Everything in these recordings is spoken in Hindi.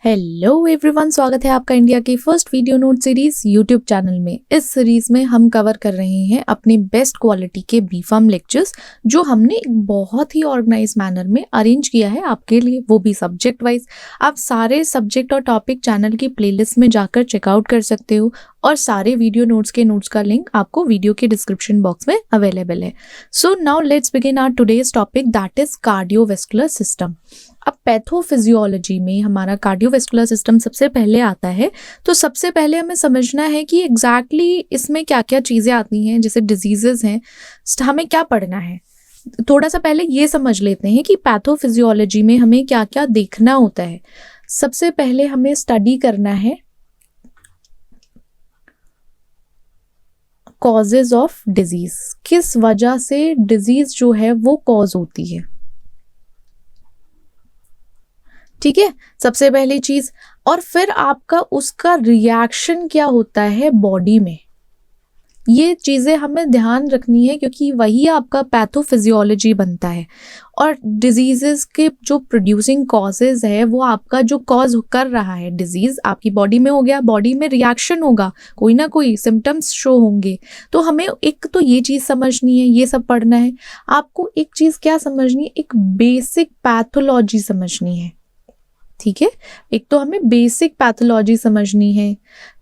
हेलो एवरीवन, स्वागत है आपका इंडिया की first video note series YouTube channel में। इस सीरीज में हम कवर कर रहे हैं अपने बेस्ट क्वालिटी के बीफार्म लेक्चर्स जो हमने एक बहुत ही ऑर्गेनाइज मैनर में अरेंज किया है आपके लिए, वो भी सब्जेक्ट वाइज। आप सारे सब्जेक्ट और टॉपिक चैनल की प्लेलिस्ट में जाकर चेकआउट कर सकते हो और सारे वीडियो नोट्स के नोट्स का लिंक आपको वीडियो के डिस्क्रिप्शन बॉक्स में अवेलेबल है। So now let's begin our today's topic, that is cardiovascular system. अब पैथोफिजियोलॉजी में हमारा कार्डियोवैस्कुलर सिस्टम सबसे पहले आता है। तो सबसे पहले हमें समझना है कि एग्जैक्टली इसमें क्या क्या चीज़ें आती हैं, जैसे डिजीजेस हैं, हमें क्या पढ़ना है। थोड़ा सा पहले ये समझ लेते हैं कि पैथोफिजियोलॉजी में हमें क्या क्या देखना होता है। सबसे पहले हमें स्टडी करना है कॉजेज ऑफ डिजीज, किस वजह से डिजीज जो है वो कॉज होती है। ठीक है, सबसे पहली चीज। और फिर आपका उसका रिएक्शन क्या होता है बॉडी में, ये चीजें हमें ध्यान रखनी है क्योंकि वही आपका पैथोफिजियोलॉजी बनता है। और डिजीजेस के जो प्रोड्यूसिंग कॉजेज है, वो आपका जो कॉज कर रहा है डिजीज आपकी बॉडी में हो गया, बॉडी में रिएक्शन होगा, कोई ना कोई सिम्टम्स शो होंगे। तो हमें एक तो ये चीज समझनी है, ये सब पढ़ना है। आपको एक चीज क्या समझनी है, एक बेसिक पैथोलॉजी समझनी है। ठीक है, एक तो हमें बेसिक पैथोलॉजी समझनी है।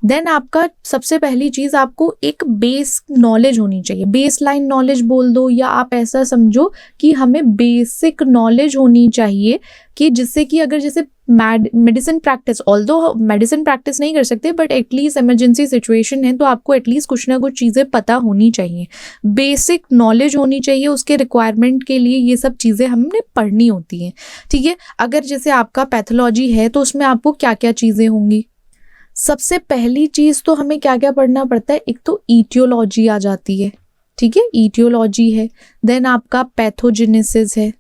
देन आपका सबसे पहली चीज, आपको एक बेस नॉलेज होनी चाहिए। बेस लाइन नॉलेज बोल दो, या आप ऐसा समझो कि हमें बेसिक नॉलेज होनी चाहिए कि जिससे कि अगर जैसे medicine practice, although medicine practice नहीं कर सकते बट एटलीस्ट इमरजेंसी सिचुएशन है तो आपको एटलीस्ट कुछ ना कुछ चीज़ें पता होनी चाहिए, बेसिक नॉलेज होनी चाहिए। उसके रिक्वायरमेंट के लिए ये सब चीज़ें हमने पढ़नी होती हैं। ठीक है, अगर जैसे आपका पैथोलॉजी है तो उसमें आपको क्या क्या चीज़ें होंगी। सबसे पहली चीज़ तो हमें क्या क्या पढ़ना पड़ता है, एक तो ईटियोलॉजी आ जाती है। ठीक है, ईटियोलॉजी है। देन आपका पैथोजेनेसिस है।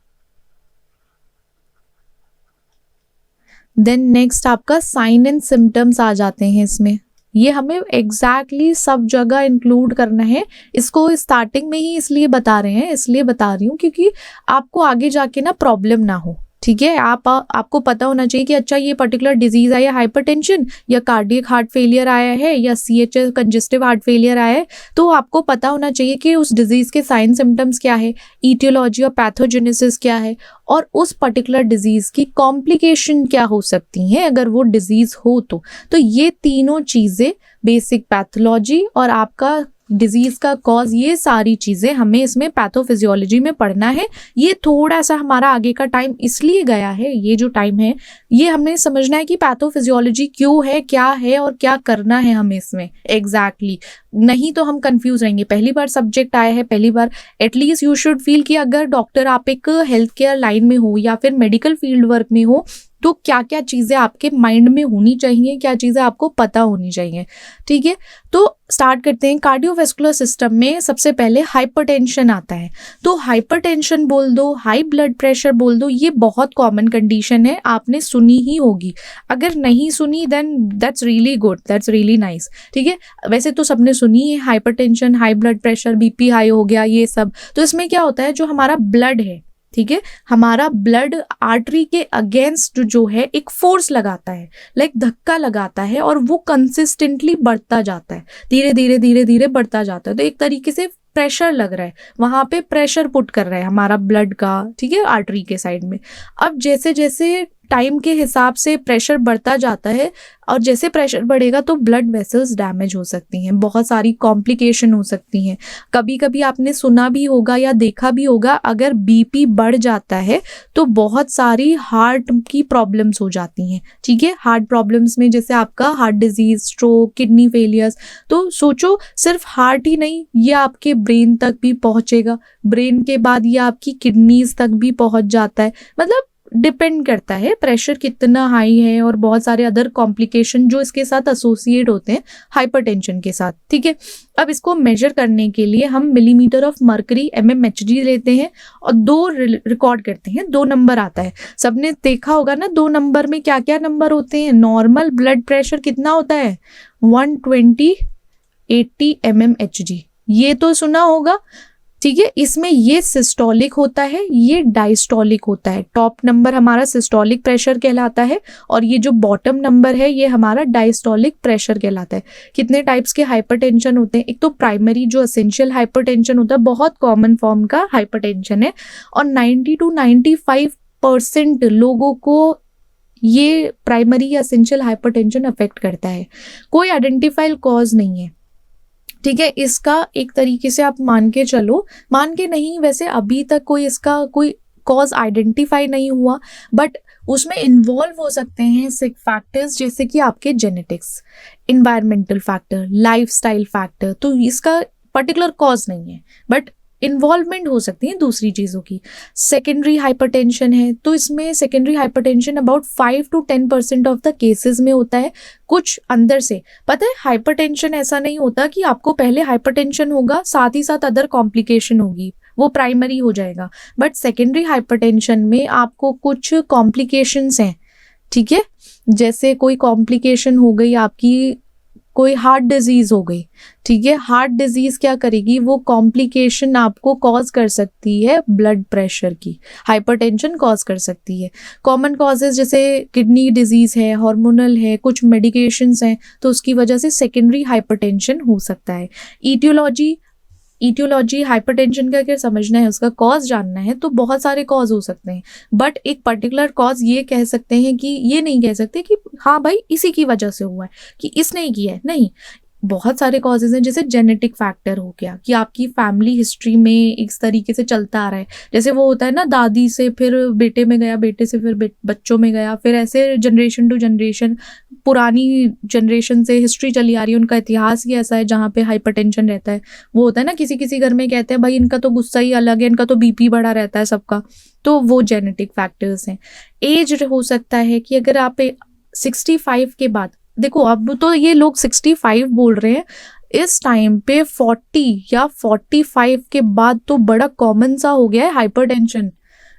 देन नेक्स्ट आपका साइन एंड सिम्टम्स आ जाते हैं इसमें। ये हमें एग्जैक्टली सब जगह इंक्लूड करना है। इसको स्टार्टिंग में ही इसलिए बता रहे हैं, इसलिए बता रही हूँ क्योंकि आपको आगे जाके ना प्रॉब्लम ना हो। ठीक है, आपको पता होना चाहिए कि अच्छा ये पर्टिकुलर डिजीज आया, हाइपरटेंशन या कार्डियक हार्ट फेलियर आया है या CHF कंजेस्टिव हार्ट फेलियर आया है, तो आपको पता होना चाहिए कि उस डिजीज के साइन सिम्टम्स क्या है, ईटियोलॉजी और पैथोजेनेसिस क्या है, और उस पर्टिकुलर डिजीज की कॉम्प्लिकेशन क्या हो सकती हैं अगर वो डिजीज हो तो ये तीनों चीजें, बेसिक पैथोलॉजी और आपका डिजीज का कॉज, ये सारी चीजें हमें इसमें पैथोफिजियोलॉजी में पढ़ना है। ये थोड़ा सा हमारा आगे का टाइम इसलिए गया है, ये जो टाइम है ये हमें समझना है कि पैथोफिजियोलॉजी क्यों है, क्या है और क्या करना है हमें इसमें एग्जैक्टली। नहीं तो हम कंफ्यूज रहेंगे। पहली बार सब्जेक्ट आया है, पहली बार एटलीस्ट यू शुड फील कि अगर डॉक्टर, आप एक हेल्थ केयर लाइन में हो या फिर मेडिकल फील्ड वर्क में हो तो क्या क्या चीज़ें आपके माइंड में होनी चाहिए, क्या चीज़ें आपको पता होनी चाहिए। ठीक है, तो स्टार्ट करते हैं। कार्डियोवैस्कुलर सिस्टम में सबसे पहले हाइपरटेंशन आता है। तो हाइपरटेंशन बोल दो, हाई ब्लड प्रेशर बोल दो, ये बहुत कॉमन कंडीशन है, आपने सुनी ही होगी। अगर नहीं सुनी then that's really good, that's really nice. ठीक है, वैसे तो सबने सुनी है hypertension, high blood pressure, BP हाई हो गया, ये सब। तो इसमें क्या होता है, जो हमारा ब्लड है, ठीक है, हमारा ब्लड आर्टरी के अगेंस्ट जो है एक फोर्स लगाता है, लाइक धक्का लगाता है, और वो कंसिस्टेंटली बढ़ता जाता है, धीरे धीरे धीरे धीरे बढ़ता जाता है। तो एक तरीके से प्रेशर लग रहा है, वहां पे प्रेशर पुट कर रहा है हमारा ब्लड का, ठीक है, आर्टरी के साइड में। अब जैसे जैसे टाइम के हिसाब से प्रेशर बढ़ता जाता है, और जैसे प्रेशर बढ़ेगा तो ब्लड वेसल्स डैमेज हो सकती हैं, बहुत सारी कॉम्प्लिकेशन हो सकती हैं। कभी कभी आपने सुना भी होगा या देखा भी होगा, अगर BP बढ़ जाता है तो बहुत सारी हार्ट की प्रॉब्लम्स हो जाती हैं। ठीक है, हार्ट प्रॉब्लम्स में जैसे आपका heart disease, stroke, kidney failures. तो सोचो, सिर्फ हार्ट ही नहीं, ये आपके ब्रेन तक भी पहुंचेगा, ब्रेन के बाद ये आपकी किडनीज तक भी पहुंच जाता है। मतलब डिपेंड करता है प्रेशर कितना हाई है, और बहुत सारे अदर कॉम्प्लिकेशन जो इसके साथ एसोसिएट होते हैं हाइपरटेंशन के साथ। ठीक है, अब इसको मेजर करने के लिए हम मिलीमीटर ऑफ मर्करी MMHg लेते हैं और 2 रिकॉर्ड करते हैं। 2 नंबर आता है, सबने देखा होगा ना, 2 नंबर में क्या क्या नंबर होते हैं। नॉर्मल ब्लड प्रेशर कितना होता है, 120/80 mmHg, ये तो सुना होगा। ठीक है, इसमें ये सिस्टोलिक होता है, ये डायस्टोलिक होता है। टॉप नंबर हमारा सिस्टोलिक प्रेशर कहलाता है और ये जो बॉटम नंबर है ये हमारा डायस्टोलिक प्रेशर कहलाता है। कितने टाइप्स के हाइपरटेंशन होते हैं? एक तो प्राइमरी जो एसेंशियल हाइपरटेंशन होता है, बहुत कॉमन फॉर्म का हाइपरटेंशन है और 90 to 95% लोगों को ये प्राइमरी या एसेंशियल हाइपरटेंशन अफेक्ट करता है। कोई आइडेंटिफाइड कॉज नहीं है, ठीक है। इसका एक तरीके से आप मान के चलो, मान के नहीं, वैसे अभी तक कोई इसका कोई कॉज आइडेंटिफाई नहीं हुआ, बट उसमें इन्वॉल्व हो सकते हैं फैक्टर्स जैसे कि आपके genetics, environmental factor, lifestyle factor. तो इसका पर्टिकुलर कॉज नहीं है, बट इन्वॉल्वमेंट हो सकती है दूसरी चीज़ों की। सेकेंडरी हाइपरटेंशन है, तो इसमें secondary hypertension about 5 to 10% of the cases में होता है। कुछ अंदर से पता है, हाइपरटेंशन ऐसा नहीं होता कि आपको पहले हाइपरटेंशन होगा साथ ही साथ अदर कॉम्प्लिकेशन होगी, वो प्राइमरी हो जाएगा। बट सेकेंडरी हाइपरटेंशन में आपको कुछ कॉम्प्लिकेशंस हैं, ठीक है। जैसे कोई कॉम्प्लिकेशन हो गई आपकी, कोई हार्ट डिजीज हो गई, ठीक है। हार्ट डिजीज क्या करेगी, वो कॉम्प्लिकेशन आपको कॉज कर सकती है ब्लड प्रेशर की, हाइपरटेंशन कॉज कर सकती है। कॉमन कॉजेज जैसे किडनी डिजीज है, हार्मोनल है, कुछ मेडिकेशंस हैं, तो उसकी वजह से सेकेंडरी हाइपरटेंशन हो सकता है। ईटियोलॉजी हाइपरटेंशन का अगर समझना है, उसका कॉज जानना है, तो बहुत सारे कॉज हो सकते हैं, बट एक पर्टिकुलर कॉज ये कह सकते हैं कि ये नहीं कह सकते कि हाँ भाई इसी की वजह से हुआ है, कि इसने ही किया है, नहीं। बहुत सारे कॉजेज हैं, जैसे जेनेटिक फैक्टर हो गया कि आपकी फैमिली हिस्ट्री में इस तरीके से चलता आ रहा है। जैसे वो होता है ना, दादी से फिर बेटे में गया, बेटे से फिर बच्चों में गया, फिर ऐसे जनरेशन टू जनरेशन, पुरानी जनरेशन से हिस्ट्री चली आ रही है, उनका इतिहास ही ऐसा है जहाँ पे हाइपरटेंशन रहता है। वो होता है ना, किसी किसी घर में कहते हैं भाई इनका तो गुस्सा ही अलग है, इनका तो बीपी बढ़ा रहता है सबका, तो वो जेनेटिक फैक्टर्स हैं। एज हो सकता है कि अगर आप 65 के बाद, देखो अब तो ये लोग 65 बोल रहे हैं, इस टाइम पे 40 या 45 के बाद तो बड़ा कॉमन सा हो गया है हाइपरटेंशन।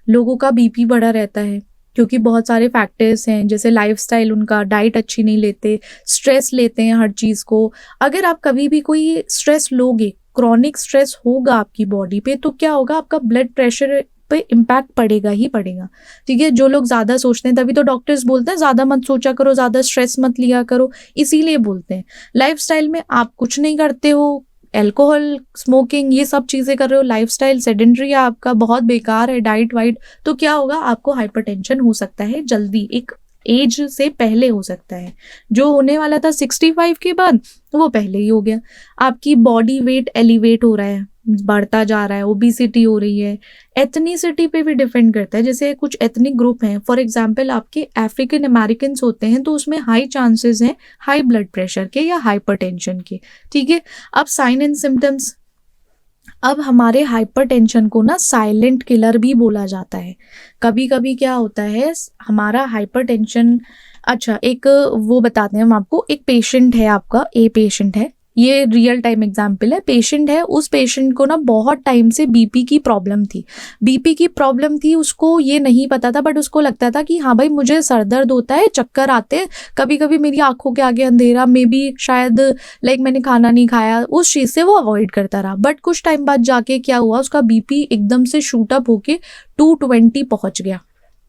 लोगों का बीपी बढ़ा रहता है क्योंकि बहुत सारे फैक्टर्स हैं, जैसे लाइफस्टाइल, उनका डाइट अच्छी नहीं लेते, स्ट्रेस लेते हैं हर चीज़ को। अगर आप कभी भी कोई स्ट्रेस लोगे, क्रॉनिक स्ट्रेस होगा आपकी बॉडी पे, तो क्या होगा, आपका ब्लड प्रेशर पे इम्पैक्ट पड़ेगा ही पड़ेगा, ठीक है। जो लोग ज़्यादा सोचते हैं, तभी तो डॉक्टर्स बोलते हैं ज़्यादा मत सोचा करो, ज़्यादा स्ट्रेस मत लिया करो, इसीलिए बोलते हैं। लाइफस्टाइल में आप कुछ नहीं करते हो, अल्कोहल, स्मोकिंग, ये सब चीज़ें कर रहे हो, लाइफस्टाइल सेडेंटरी है आपका, बहुत बेकार है डाइट वाइट, तो क्या होगा, आपको हाइपरटेंशन हो सकता है जल्दी, एक एज से पहले हो सकता है। जो होने वाला था 65 के बाद, वो पहले ही हो गया। आपकी बॉडी वेट एलिवेट हो रहा है, बढ़ता जा रहा है, ओबेसिटी हो रही है। एथनिसिटी पे भी डिपेंड करता है, जैसे कुछ एथनिक ग्रुप हैं, फॉर एग्जांपल आपके अफ्रीकन अमेरिकन्स होते हैं, तो उसमें हाई चांसेस हैं हाई ब्लड प्रेशर के या हाइपरटेंशन के, ठीक है। अब साइन एंड सिम्टम्स, अब हमारे हाइपरटेंशन को ना साइलेंट किलर भी बोला जाता है। कभी कभी क्या होता है, हमारा हाइपरटेंशन, अच्छा एक वो बताते हैं हम आपको, एक पेशेंट है आपका, ए पेशेंट है, ये रियल टाइम एग्जाम्पल है। पेशेंट है, उस पेशेंट को ना बहुत टाइम से बीपी की प्रॉब्लम थी, उसको ये नहीं पता था, बट उसको लगता था कि हाँ भाई मुझे सर दर्द होता है, चक्कर आते हैं, कभी कभी मेरी आंखों के आगे अंधेरा, मे बी शायद लाइक मैंने खाना नहीं खाया, उस चीज़ से वो अवॉइड करता रहा। बट कुछ टाइम बाद जाके क्या हुआ, उसका बीपी एकदम से शूट अप होके 220 पहुंच गया,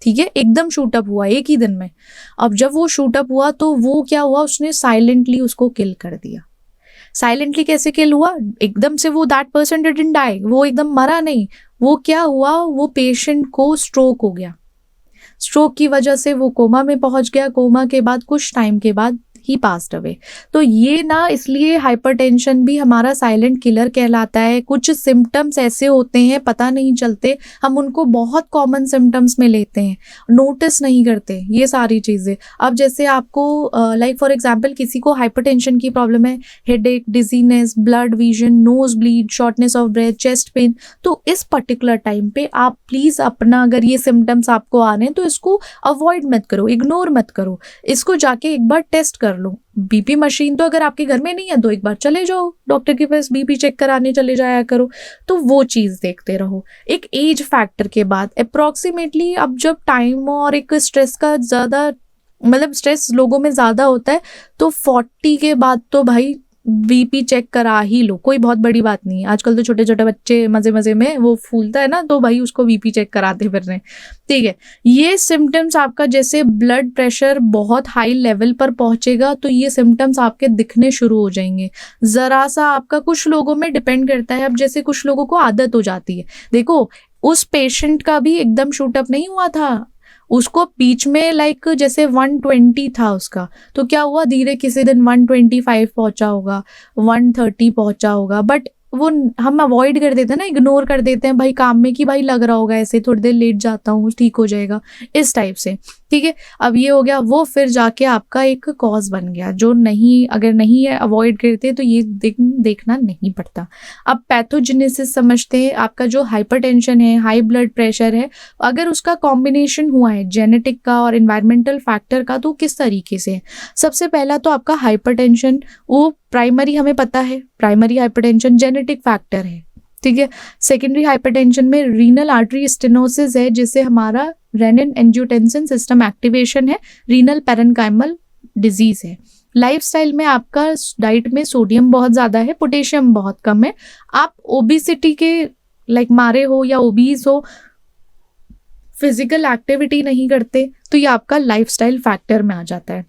ठीक है, एकदम शूटअप हुआ एक ही दिन में। अब जब वो शूटअप हुआ तो वो क्या हुआ, उसने साइलेंटली उसको किल कर दिया। साइलेंटली कैसे किल हुआ, एकदम से वो दैट पर्सन डिडंट डाई, वो एकदम मरा नहीं, वो क्या हुआ, वो पेशेंट को स्ट्रोक हो गया, स्ट्रोक की वजह से वो कोमा में पहुंच गया, कोमा के बाद कुछ टाइम के बाद ही पास्ड अवे। तो ये ना, इसलिए हाइपरटेंशन भी हमारा साइलेंट किलर कहलाता है। कुछ सिम्टम्स ऐसे होते हैं पता नहीं चलते, हम उनको बहुत कॉमन सिम्टम्स में लेते हैं, नोटिस नहीं करते ये सारी चीज़ें। अब जैसे आपको लाइक फॉर एग्जांपल किसी को हाइपरटेंशन की प्रॉब्लम है, headache, dizziness, blood vision, nose bleed, shortness of breath, chest pain, तो इस पर्टिकुलर टाइम पे आप प्लीज़ अपना, अगर ये सिम्टम्स आपको आ रहे हैं तो इसको अवॉइड मत करो, इग्नोर मत करो, इसको जाके एक बार टेस्ट कर लो। बीपी मशीन तो अगर आपके घर में नहीं है तो एक बार चले जाओ डॉक्टर के पास, बीपी चेक कराने चले जाया करो, तो वो चीज़ देखते रहो। एक एज फैक्टर के बाद अप्रॉक्सीमेटली, अब जब टाइम और एक स्ट्रेस का ज़्यादा, मतलब स्ट्रेस लोगों में ज़्यादा होता है, तो 40 के बाद तो भाई बीपी चेक करा ही लो, कोई बहुत बड़ी बात नहीं है। आजकल तो छोटे छोटे बच्चे मजे मजे में वो फूलता है ना, तो भाई उसको बीपी चेक कराते फिर रहे हैं, ठीक है। ये सिम्टम्स आपका, जैसे ब्लड प्रेशर बहुत हाई लेवल पर पहुंचेगा तो ये सिम्टम्स आपके दिखने शुरू हो जाएंगे। जरा सा आपका, कुछ लोगों में डिपेंड करता है, अब जैसे कुछ लोगों को आदत हो जाती है। देखो उस पेशेंट का भी एकदम शूटअप नहीं हुआ था, उसको बीच में लाइक जैसे 120 था उसका, तो क्या हुआ, धीरे किसी दिन 125 पहुंचा होगा, 130 पहुंचा होगा, बट वो हम अवॉइड कर देते हैं ना, इग्नोर कर देते हैं भाई काम में, कि भाई लग रहा होगा ऐसे, थोड़ी देर लेट जाता हूँ ठीक हो जाएगा, इस टाइप से, ठीक है। अब ये हो गया, वो फिर जाके आपका एक कॉज बन गया, जो नहीं, अगर नहीं है अवॉइड करते तो ये देखना नहीं पड़ता। अब पैथोजेनेसिस समझते हैं, आपका जो हाइपरटेंशन है, हाई ब्लड प्रेशर है, अगर उसका कॉम्बिनेशन हुआ है जेनेटिक का और एनवायरमेंटल फैक्टर का, तो किस तरीके से। सबसे पहला तो आपका हाइपरटेंशन, वो प्राइमरी, हमें पता है प्राइमरी हाइपरटेंशन जेनेटिक फैक्टर है, ठीक है। सेकेंडरी हाइपरटेंशन में रीनल आर्टरी स्टेनोसिस है, जिससे हमारा रेनिन एंजियोटेंसिन सिस्टम एक्टिवेशन है, रीनल पैरेन्काइमल डिजीज है। लाइफस्टाइल में आपका डाइट में सोडियम बहुत ज़्यादा है, पोटेशियम बहुत कम है, आप ओबिसिटी के लाइक मारे हो या ओबीज हो, फिजिकल एक्टिविटी नहीं करते, तो ये आपका लाइफस्टाइल फैक्टर में आ जाता है।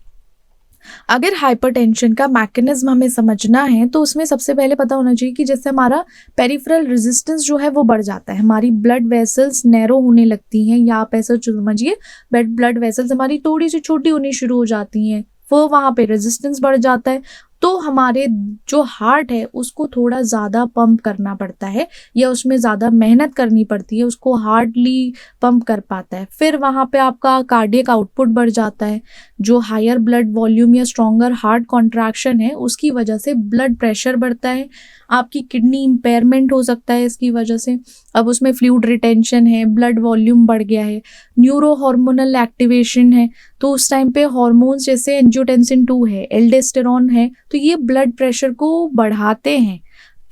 अगर हाइपरटेंशन का मैकेनिज्म हमें समझना है तो उसमें सबसे पहले पता होना चाहिए कि जैसे हमारा पेरिफेरल रेजिस्टेंस जो है वो बढ़ जाता है, हमारी ब्लड वेसल्स नैरो होने लगती हैं, या आप ऐसा समझिए ब्लड वेसल्स हमारी थोड़ी सी छोटी होनी शुरू हो जाती हैं, वो वहाँ पे रेजिस्टेंस बढ़ जाता है, तो हमारे जो हार्ट है उसको थोड़ा ज़्यादा पंप करना पड़ता है, या उसमें ज़्यादा मेहनत करनी पड़ती है, उसको हार्डली पंप कर पाता है। फिर वहाँ पे आपका कार्डियक आउटपुट बढ़ जाता है, जो हायर ब्लड वॉल्यूम या स्ट्रॉन्गर हार्ट कॉन्ट्रैक्शन है उसकी वजह से ब्लड प्रेशर बढ़ता है, आपकी किडनी इम्पेयरमेंट हो सकता है इसकी वजह से। अब उसमें फ्लूइड रिटेंशन है, ब्लड वॉल्यूम बढ़ गया है, न्यूरो हार्मोनल एक्टिवेशन है, तो उस टाइम पे हार्मोन्स जैसे एंजियोटेंसिन 2 है, एल्डोस्टेरोन है, तो ये ब्लड प्रेशर को बढ़ाते हैं,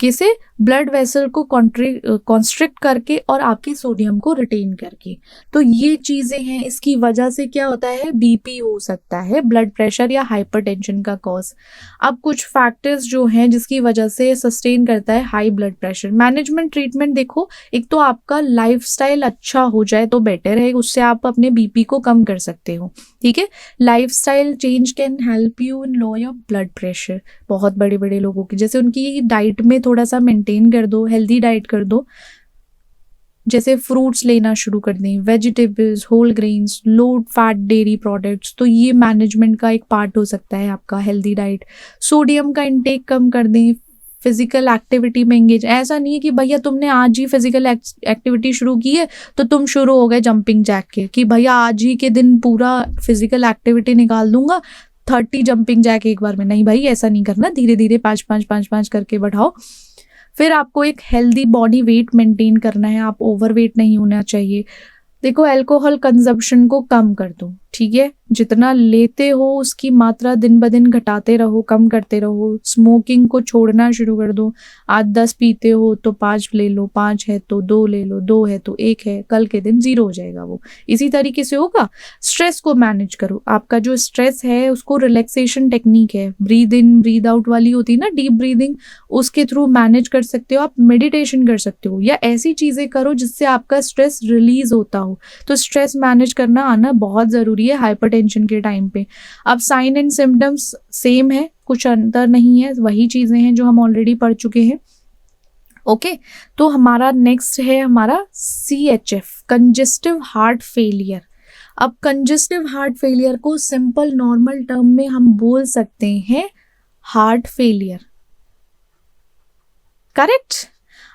किसे, ब्लड वेसल को कॉन्स्ट्रिक्ट करके और आपके सोडियम को रिटेन करके। तो ये चीज़ें हैं, इसकी वजह से क्या होता है, बीपी हो सकता है, ब्लड प्रेशर या हाइपरटेंशन का कॉज। अब कुछ फैक्टर्स जो हैं जिसकी वजह से सस्टेन करता है high blood pressure. Management treatment देखो, एक तो आपका लाइफस्टाइल अच्छा हो जाए तो बेटर है, उससे आप अपने बीपी को कम कर सकते हो, ठीक है। Lifestyle change can help you in low your blood pressure. बहुत बड़े बड़े लोगों की, जैसे उनकी डाइट में थोड़ा सा मेंटेन कर दो, हेल्दी डाइट कर दो, जैसे फ्रूट्स लेना शुरू कर दें, vegetables, whole grains, low fat dairy products, तो ये मैनेजमेंट का एक पार्ट हो सकता है आपका हेल्दी डाइट। सोडियम का इंटेक कम कर दें, फिजिकल एक्टिविटी में एंगेज। ऐसा नहीं है कि भैया तुमने आज ही फिजिकल एक्टिविटी शुरू की है तो तुम शुरू हो गए जंपिंग जैक के, कि भैया आज ही के दिन पूरा फिजिकल एक्टिविटी निकाल दूंगा, 30 जंपिंग जैक एक बार में। नहीं भाई, ऐसा नहीं करना, धीरे धीरे 5-5 करके बढ़ाओ। फिर आपको एक हेल्दी बॉडी वेट मेंटेन करना है, आप ओवरवेट नहीं होना चाहिए। देखो अल्कोहल कंजप्शन को कम कर दो, ठीक है, जितना लेते हो उसकी मात्रा दिन ब दिन घटाते रहो, कम करते रहो। स्मोकिंग को छोड़ना शुरू कर दो, आज 10 पीते हो तो 5 ले लो, 5 है तो 2 ले लो, 2 है तो 1 है, कल के दिन 0 हो जाएगा वो, इसी तरीके से होगा। स्ट्रेस को मैनेज करो, आपका जो स्ट्रेस है उसको रिलैक्सेशन टेक्निक है, ब्रीद इन ब्रीद आउट वाली होती है ना, डीप ब्रीदिंग, उसके थ्रू मैनेज कर सकते हो। आप मेडिटेशन कर सकते हो, या ऐसी चीज़ें करो जिससे आपका स्ट्रेस रिलीज होता हो। तो स्ट्रेस मैनेज करना आना बहुत ज़रूरी है हाइपरटेंशन के टाइम पे। अब साइन एंड सिम्टम्स सेम है, कुछ अंतर नहीं है, वही चीज़ें हैं जो हम ऑलरेडी पढ़ चुके हैं, ओके। तो हमारा नेक्स्ट है हमारा CHF, कंजेस्टिव हार्ट फेलियर। अब कंजेस्टिव हार्ट फेलियर को सिंपल नॉर्मल टर्म में हम बोल सकते हैं हार्ट फेलियर, करेक्ट।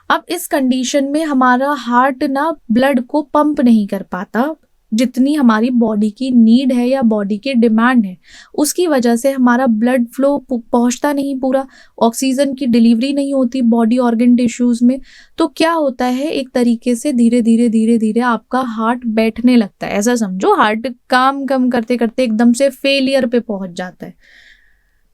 अब इस कंडीशन में हमारा हार्ट ना ब्लड को पंप नहीं कर पाता जितनी हमारी बॉडी की नीड है या बॉडी की डिमांड है, उसकी वजह से हमारा ब्लड फ्लो पहुंचता नहीं पूरा, ऑक्सीजन की डिलीवरी नहीं होती बॉडी ऑर्गन टिश्यूज में। तो क्या होता है, एक तरीके से धीरे धीरे आपका हार्ट बैठने लगता है, ऐसा समझो, हार्ट काम कम करते करते एकदम से फेलियर पे पहुंच जाता है।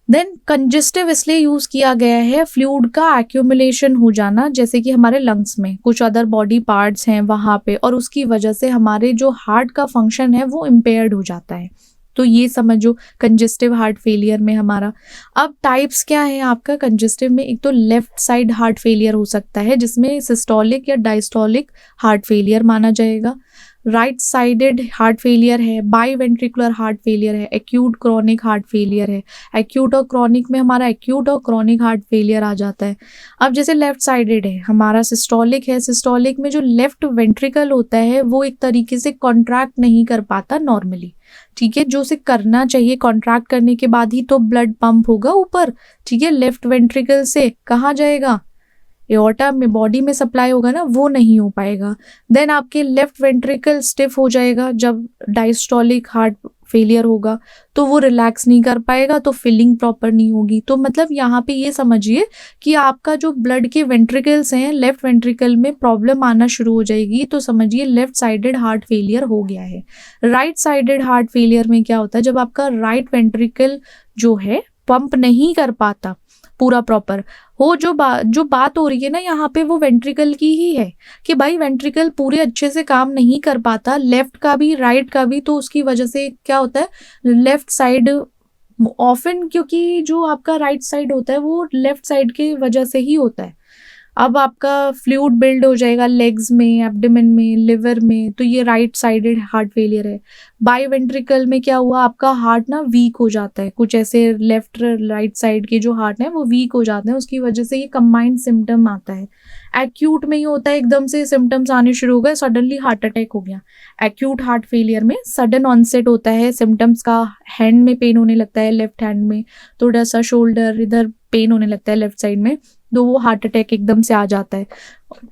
देन कंजेस्टिव इसलिए यूज किया गया है, फ्लूइड का एक्यूमुलेशन हो जाना, जैसे कि हमारे लंग्स में कुछ अदर बॉडी पार्ट्स हैं वहां पे, और उसकी वजह से हमारे जो हार्ट का फंक्शन है वो इम्पेयर्ड हो जाता है, तो ये समझो कंजेस्टिव हार्ट फेलियर में हमारा। अब टाइप्स क्या है आपका कंजेस्टिव में, एक तो लेफ्ट साइड हार्ट फेलियर हो सकता है जिसमें सिस्टोलिक या डायस्टोलिक हार्ट फेलियर माना जाएगा, राइट साइडेड हार्ट फेलियर है, बाई वेंट्रिकुलर हार्ट फेलियर है, एक्यूट क्रॉनिक हार्ट फेलियर है। एक्यूट और क्रॉनिक में हमारा एक्यूट और क्रॉनिक हार्ट फेलियर आ जाता है। अब जैसे लेफ्ट साइडेड है हमारा सिस्टोलिक है, सिस्टोलिक में जो लेफ्ट वेंट्रिकल होता है वो एक तरीके से कॉन्ट्रैक्ट नहीं कर पाता नॉर्मली, ठीक है, जो उसे करना चाहिए, कॉन्ट्रैक्ट करने के बाद ही तो ब्लड पंप होगा ऊपर, ठीक है, लेफ्ट वेंट्रिकल से कहाँ जाएगा, एओर्टा में, बॉडी में सप्लाई होगा ना, वो नहीं हो पाएगा। देन आपके लेफ्ट वेंट्रिकल स्टिफ हो जाएगा, जब डायस्टोलिक हार्ट फेलियर होगा तो वो रिलैक्स नहीं कर पाएगा, तो फिलिंग प्रॉपर नहीं होगी। तो मतलब यहाँ पे ये समझिए कि आपका जो ब्लड के वेंट्रिकल्स हैं लेफ्ट वेंट्रिकल में प्रॉब्लम आना शुरू हो जाएगी, तो समझिए लेफ्ट साइडेड हार्ट फेलियर हो गया है। राइट साइडेड हार्ट फेलियर में क्या होता है, जब आपका राइट वेंट्रिकल जो है पंप नहीं कर पाता पूरा प्रॉपर हो, जो बात हो रही है ना यहाँ पे वो वेंट्रिकल की ही है कि भाई वेंट्रिकल पूरे अच्छे से काम नहीं कर पाता, लेफ्ट का भी राइट का भी, तो उसकी वजह से क्या होता है लेफ्ट साइड ऑफन, क्योंकि जो आपका राइट साइड होता है वो लेफ्ट साइड की वजह से ही होता है। अब आपका फ्लूइड बिल्ड हो जाएगा लेग्स में, एब्डोमेन में, लिवर में, तो ये राइट साइडेड हार्ट फेलियर है। बाई वेंट्रिकल में क्या हुआ, आपका हार्ट ना वीक हो जाता है, कुछ ऐसे लेफ्ट राइट साइड के जो हार्ट है वो वीक हो जाते हैं, उसकी वजह से ये कंबाइंड सिम्टम आता है। एक्यूट में ही होता है, एकदम से सिम्टम्स आने शुरू हो गए, सडनली हार्ट अटैक हो गया। एक्यूट हार्ट फेलियर में सडन ऑनसेट होता है सिम्टम्स का, हैंड में पेन होने लगता है, लेफ्ट हैंड में थोड़ा सा, शोल्डर इधर पेन होने लगता है लेफ्ट साइड में, तो वो हार्ट अटैक एकदम से आ जाता है।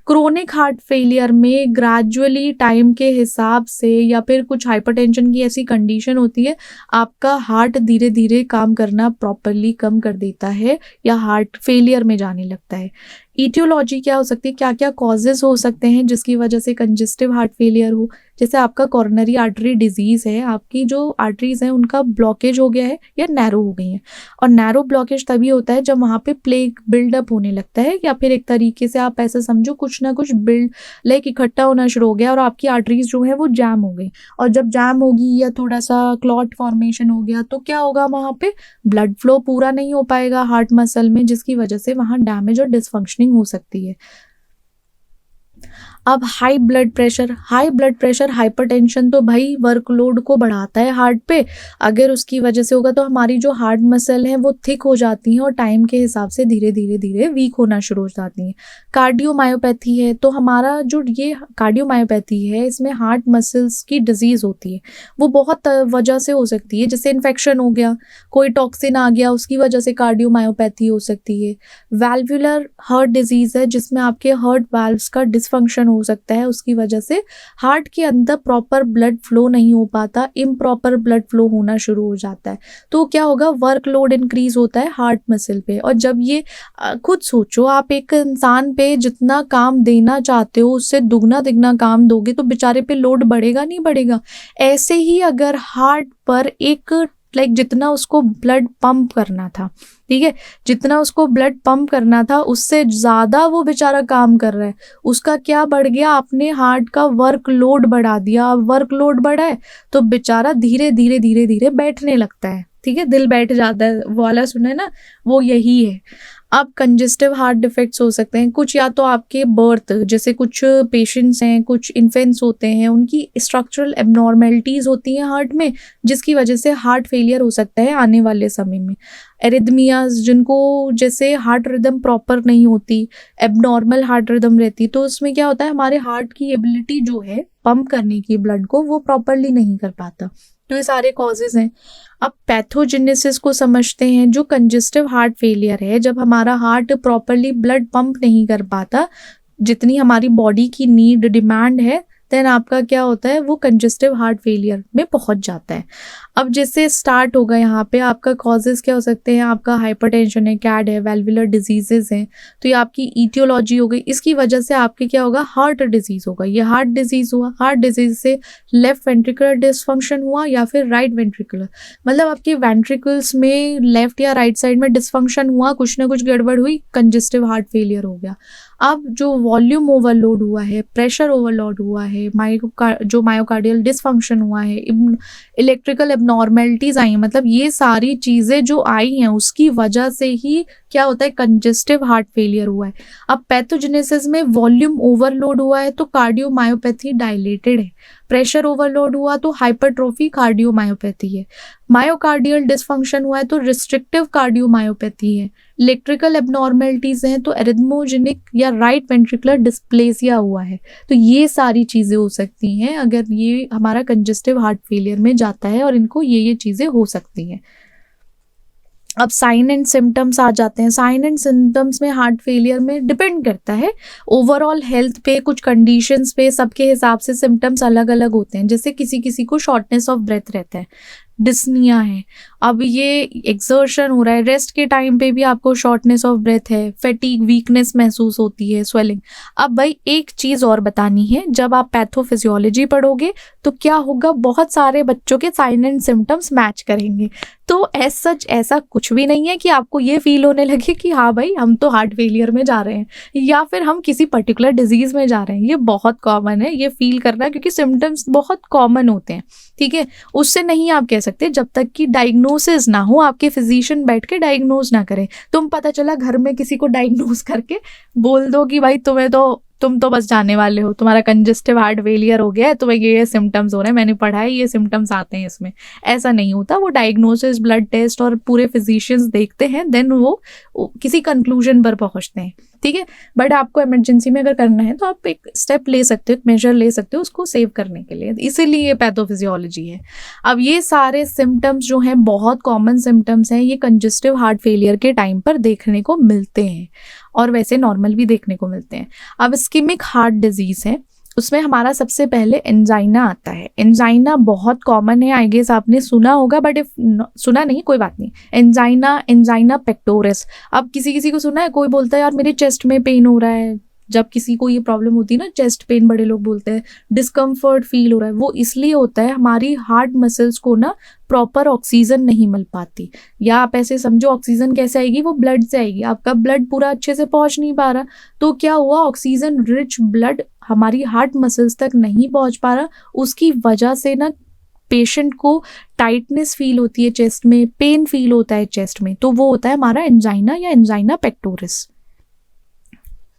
क्रोनिक हार्ट फेलियर में ग्रेजुअली टाइम के हिसाब से या फिर कुछ हाइपरटेंशन की ऐसी कंडीशन होती है, आपका हार्ट धीरे धीरे काम करना प्रॉपरली कम कर देता है या हार्ट फेलियर में जाने लगता है। ईटियोलॉजी क्या हो सकती है, क्या क्या कॉजेज हो सकते हैं जिसकी वजह से कंजेस्टिव हार्ट फेलियर हो, जैसे आपका कॉर्नरी आर्टरी डिजीज है, आपकी जो आर्टरीज हैं उनका ब्लॉकेज हो गया है या नैरो हो गई है, और नैरो ब्लॉकेज तभी होता है जब वहाँ पे प्लेक बिल्डअप होने लगता है, या फिर एक तरीके से आप ऐसा समझो कुछ ना कुछ लाइक इकट्ठा होना शुरू हो गया और आपकी आर्टरीज जो है वो जैम हो गई, और जब जैम होगी या थोड़ा सा क्लॉट फॉर्मेशन हो गया तो क्या होगा, वहाँ पे ब्लड फ्लो पूरा नहीं हो पाएगा हार्ट मसल में, जिसकी वजह से वहाँ डैमेज और डिसफंक्शनिंग हो सकती है। अब हाई ब्लड प्रेशर हाइपरटेंशन तो भाई वर्कलोड को बढ़ाता है हार्ट पे, अगर उसकी वजह से होगा तो हमारी जो हार्ट मसल है वो थिक हो जाती हैं और टाइम के हिसाब से धीरे धीरे वीक होना शुरू हो जाती हैं। कार्डियोमायोपैथी है, तो हमारा जो ये कार्डियोमायोपैथी है इसमें हार्ट मसल्स की डिजीज होती है, वो बहुत वजह से हो सकती है, जैसे इन्फेक्शन हो गया, कोई टॉक्सिन आ गया, उसकी वजह से कार्डियोमायोपैथी हो सकती है। वैल्वुलर हार्ट डिजीज है जिसमें आपके हार्ट वाल्व्स का डिसफंक्शन हो सकता है, उसकी वजह से हार्ट के अंदर प्रॉपर ब्लड फ्लो नहीं हो पाता, इम्प्रॉपर ब्लड फ्लो होना शुरू हो जाता है, तो क्या होगा वर्कलोड इंक्रीज होता है हार्ट मसल पे। और जब ये खुद सोचो, आप एक इंसान पे जितना काम देना चाहते हो उससे दुगना तिगना काम दोगे तो बेचारे पे लोड बढ़ेगा नहीं बढ़ेगा। ऐसे ही अगर हार्ट पर एक जितना उसको ब्लड पंप करना था, ठीक है, जितना उसको ब्लड पंप करना था उससे ज्यादा वो बेचारा काम कर रहा है, उसका क्या बढ़ गया, आपने हार्ट का वर्कलोड बढ़ा दिया। अब वर्कलोड बढ़ा है तो बेचारा धीरे धीरे बैठने लगता है, ठीक है, दिल बैठ जाता है, वो वाला सुना है ना, वो यही है। अब कंजेस्टिव हार्ट डिफेक्ट्स हो सकते हैं कुछ, या तो आपके बर्थ, जैसे कुछ पेशेंट्स हैं, कुछ इन्फेंट्स होते हैं, उनकी स्ट्रक्चरल एबनॉर्मेलिटीज होती हैं हार्ट में, जिसकी वजह से हार्ट फेलियर हो सकता है आने वाले समय में। एरिथमियाज, जिनको जैसे हार्ट रिदम प्रॉपर नहीं होती, एबनॉर्मल हार्ट रिदम रहती, तो उसमें क्या होता है हमारे हार्ट की एबिलिटी जो है पंप करने की ब्लड को वो प्रॉपरली नहीं कर पाता, तो ये सारे कॉजेज हैं। अब पैथोजेनेसिस को समझते हैं। जो कंजेस्टिव हार्ट फेलियर है, जब हमारा हार्ट प्रॉपरली ब्लड पंप नहीं कर पाता जितनी हमारी बॉडी की नीड डिमांड है, देन आपका क्या होता है वो कंजेस्टिव हार्ट फेलियर में पहुंच जाता है। अब जैसे स्टार्ट होगा यहाँ पे आपका कॉजेज क्या हो सकते हैं, आपका हाइपरटेंशन है, कैड है, वैल्वुलर डिजीजेज हैं, तो ये आपकी ईटियोलॉजी हो गई, इसकी वजह से आपके क्या होगा हार्ट डिजीज होगा। ये हार्ट डिजीज हुआ, हार्ट डिजीज से लेफ्ट वेंट्रिकुलर डिसफंक्शन हुआ या फिर राइट वेंट्रिकुलर, मतलब आपके वेंट्रिकल्स में लेफ्ट या राइट साइड में डिसफंक्शन हुआ, कुछ ना कुछ गड़बड़ हुई, कंजेस्टिव हार्ट फेलियर हो गया। अब जो वॉल्यूम ओवरलोड हुआ है, प्रेशर ओवरलोड हुआ है, जो मायोकार्डियल डिसफंक्शन हुआ है, इलेक्ट्रिकल एबनॉर्मेलिटीज आई हैं, मतलब ये सारी चीजें जो आई हैं उसकी वजह से ही क्या होता है, कंजेस्टिव हार्ट फेलियर हुआ है। अब पैथोजेनेसिस में वॉल्यूम ओवरलोड हुआ है तो कार्डियोमायोपैथी डायलेटेड है, प्रेशर ओवरलोड हुआ तो हाइपरट्रोफी कार्डियोमायोपैथी है, मायोकार्डियल डिसफंक्शन हुआ है तो रिस्ट्रिक्टिव कार्डियोमायोपैथी है, इलेक्ट्रिकल एबनॉर्मेलिटीज हैं तो एरिथमोजेनिक या राइट वेंट्रिकुलर डिस्प्लेसिया हुआ है। तो ये सारी चीजें हो सकती हैं अगर ये हमारा कंजेस्टिव हार्ट फेलियर में जाता है, और इनको ये चीजें हो सकती हैं। अब साइन एंड सिम्टम्स आ जाते हैं। साइन एंड सिम्टम्स में हार्ट फेलियर में डिपेंड करता है ओवरऑल हेल्थ पे, कुछ कंडीशंस पे, सबके हिसाब से सिम्टम्स अलग अलग होते हैं। जैसे किसी किसी को शॉर्टनेस ऑफ ब्रेथ रहता है, डिस्निया है, अब ये एक्सर्शन हो रहा है, रेस्ट के टाइम पे भी आपको शॉर्टनेस ऑफ ब्रेथ है, फैटीग, वीकनेस महसूस होती है, स्वेलिंग। अब भाई एक चीज और बतानी है, जब आप पैथोफिजियोलॉजी पढ़ोगे तो क्या होगा, बहुत सारे बच्चों के साइन एंड सिम्टम्स मैच करेंगे। तो एज सच ऐसा कुछ भी नहीं है कि आपको ये फील होने लगे कि हाँ भाई हम तो हार्ट फेलियर में जा रहे हैं या फिर हम किसी पर्टिकुलर डिजीज में जा रहे हैं। ये बहुत कॉमन है ये फील करना, क्योंकि सिम्टम्स बहुत कॉमन होते हैं, ठीक है। उससे नहीं आप कह सकते जब तक कि डायग्नोसिस ना हो, आपके फिजिशियन बैठ के डायग्नोज ना करे। तुम पता चला घर में किसी को डायग्नोज करके बोल दो कि भाई तुम तो बस जाने वाले हो, तुम्हारा कंजेस्टिव हार्ट फेलियर हो गया है, तुम्हें ये सिम्टम्स हो रहे हैं, मैंने पढ़ा है ये सिम्टम्स आते हैं इसमें। ऐसा नहीं होता, वो डायग्नोसिस, ब्लड टेस्ट और पूरे फिजिशियंस देखते हैं, देन वो किसी कंक्लूजन पर पहुंचते हैं, ठीक है। बट आपको इमरजेंसी में अगर करना है तो आप एक स्टेप ले सकते हो, एक मेजर ले सकते हो उसको सेव करने के लिए, इसीलिए पैथोफिजियोलॉजी है। अब ये सारे सिम्टम्स जो हैं बहुत कॉमन सिम्टम्स हैं, ये कंजेस्टिव हार्ट फेलियर के टाइम पर देखने को मिलते हैं और वैसे नॉर्मल भी देखने को मिलते हैं। अब इस्केमिक हार्ट डिजीज है, उसमें हमारा सबसे पहले एंजाइना आता है। एंजाइना बहुत कॉमन है, आई गेस आपने सुना होगा, बट इफ सुना नहीं कोई बात नहीं। Angina pectoris. अब किसी किसी को सुना है, कोई बोलता है यार मेरे चेस्ट में पेन हो रहा है, जब किसी को ये प्रॉब्लम होती है ना, चेस्ट पेन, बड़े लोग बोलते हैं डिस्कम्फर्ट फील हो रहा है, वो इसलिए होता है हमारी हार्ट मसल्स को ना प्रॉपर ऑक्सीजन नहीं मिल पाती। या आप ऐसे समझो ऑक्सीजन कैसे आएगी, वो ब्लड से आएगी, आपका ब्लड पूरा अच्छे से पहुंच नहीं पा रहा, तो क्या हुआ, ऑक्सीजन रिच ब्लड हमारी हार्ट मसल्स तक नहीं पहुंच पा रहा, उसकी वजह से ना पेशेंट को टाइटनेस फील होती है चेस्ट में, पेन फील होता है चेस्ट में, तो वो होता है हमारा एंजाइना या एंजाइना पेक्टोरिस,